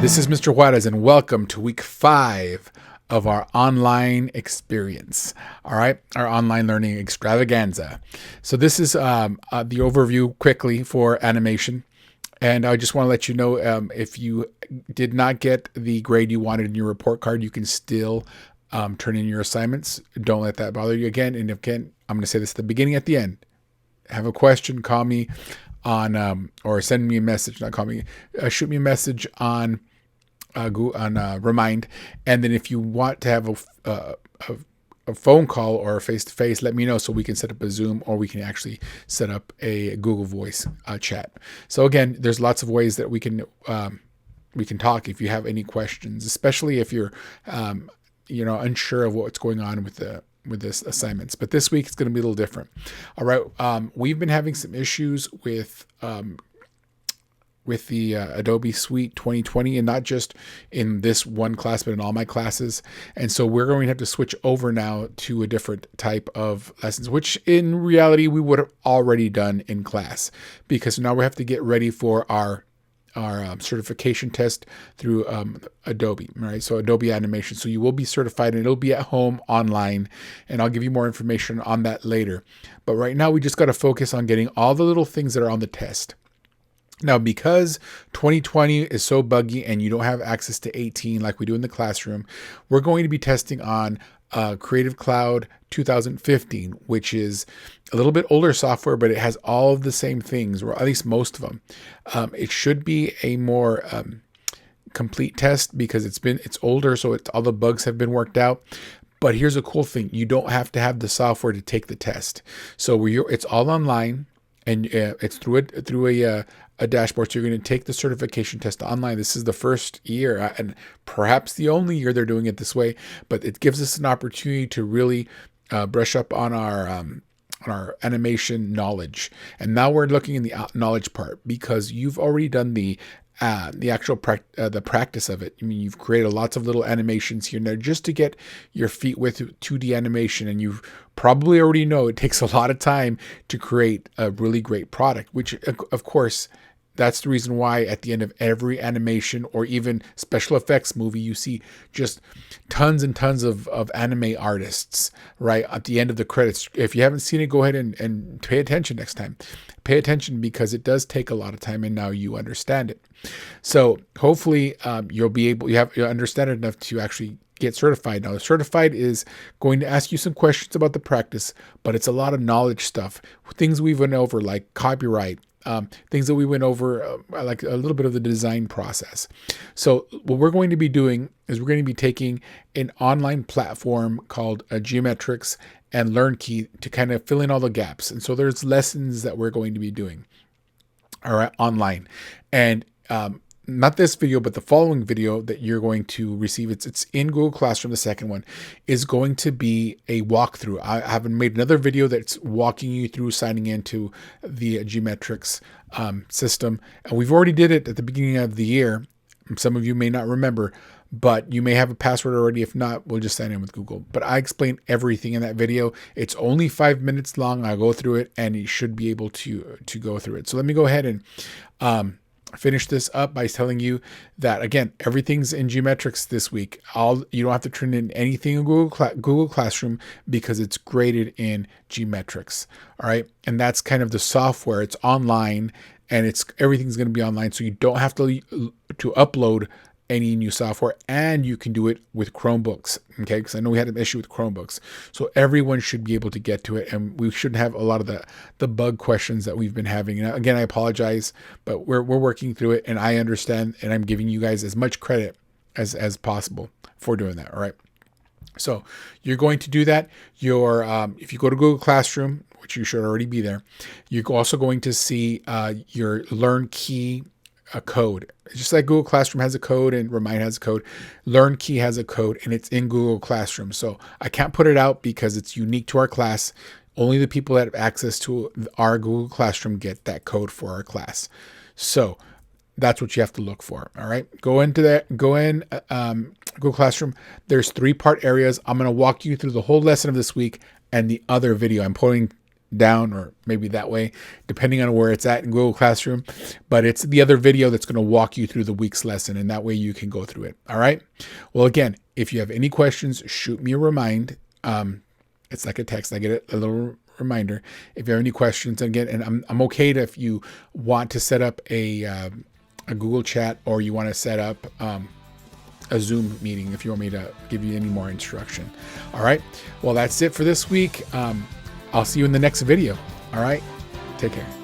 This is Mr. Juarez, and welcome to week 5 of our online experience. All right, our online learning extravaganza. So this is the overview quickly for animation. And I just want to let you know, if you did not get the grade you wanted in your report card, you can still turn in your assignments. Don't let that bother you again. And again, I'm going to say this at the beginning, at the end. Have a question, call me on, or send me a message, not call me, shoot me a message on Remind. And then if you want to have a phone call or a face-to-face, let me know so we can set up a Zoom, or we can actually set up a Google Voice chat. So again, there's lots of ways that we can talk if you have any questions, especially if you're unsure of what's going on with this assignments. But this week it's going to be a little different. All right, we've been having some issues with the Adobe Suite 2020, and not just in this one class, but in all my classes. And so we're going to have to switch over now to a different type of lessons, which in reality we would have already done in class, because now we have to get ready for our certification test through Adobe, right? So Adobe Animation. So you will be certified, and it'll be at home online, and I'll give you more information on that later. But right now we just got to focus on getting all the little things that are on the test. Now, because 2020 is so buggy and you don't have access to 18 like we do in the classroom, we're going to be testing on Creative Cloud 2015, which is a little bit older software, but it has all of the same things, or at least most of them. It should be a more complete test because it's older, so all the bugs have been worked out. But here's a cool thing: you don't have to have the software to take the test. So it's all online, and it's through a dashboard. So you're going to take the certification test online. This is the first year, and perhaps the only year they're doing it this way, but it gives us an opportunity to really brush up on our animation knowledge. And now we're looking in the knowledge part, because you've already done the actual the practice of it. I mean, you've created lots of little animations here and there just to get your feet with 2D animation, and you've probably already know it takes a lot of time to create a really great product, which of course, that's the reason why at the end of every animation or even special effects movie, you see just tons and tons of anime artists, right, at the end of the credits. If you haven't seen it, go ahead and pay attention next time. Pay attention, because it does take a lot of time, and now you understand it. So hopefully you'll understand it enough to actually get certified. Now, the certified is going to ask you some questions about the practice, but it's a lot of knowledge stuff, things we went over like copyright, things that we went over, like a little bit of the design process. So what we're going to be doing is we're going to be taking an online platform called Geometrix and LearnKey to kind of fill in all the gaps. And so there's lessons that we're going to be doing, all right, online. And not this video, but the following video that you're going to receive, it's in Google Classroom. The second one is going to be a walkthrough. I haven't made another video that's walking you through signing into the Geometrix system. And we've already did it at the beginning of the year. Some of you may not remember, but you may have a password already. If not, we'll just sign in with Google. But I explain everything in that video. It's only 5 minutes long. I go through it, and you should be able to go through it. So let me go ahead and finish this up by telling you that, again, everything's in Geometrix this week. You don't have to turn in anything in Google Classroom, because it's graded in Geometrix. All right, and that's kind of the software. It's online, and everything's going to be online, so you don't have to upload any new software, and you can do it with Chromebooks, okay? Because I know we had an issue with Chromebooks, so everyone should be able to get to it, and we shouldn't have a lot of the bug questions that we've been having. And again, I apologize, but we're working through it, and I understand, and I'm giving you guys as much credit as possible for doing that. All right, so you're going to do that. If you go to Google Classroom, which you should already be there, you're also going to see your LearnKey a code. Just like Google Classroom has a code and Remind has a code, LearnKey has a code, and it's in Google Classroom. So I can't put it out because it's unique to our class. Only the people that have access to our Google Classroom get that code for our class. So that's what you have to look for. All right, go in Google Classroom. There's 3-part areas. I'm going to walk you through the whole lesson of this week and the other video. I'm putting down, or maybe that way, depending on where it's at in Google Classroom. But it's the other video that's going to walk you through the week's lesson, and that way you can go through it. All right. Well, again, if you have any questions, shoot me a remind. It's like a text. I get a little reminder if you have any questions. Again, and I'm okay to, if you want to set up a Google chat, or you want to set up a Zoom meeting, if you want me to give you any more instruction. All right. Well, that's it for this week. I'll see you in the next video. All right. Take care.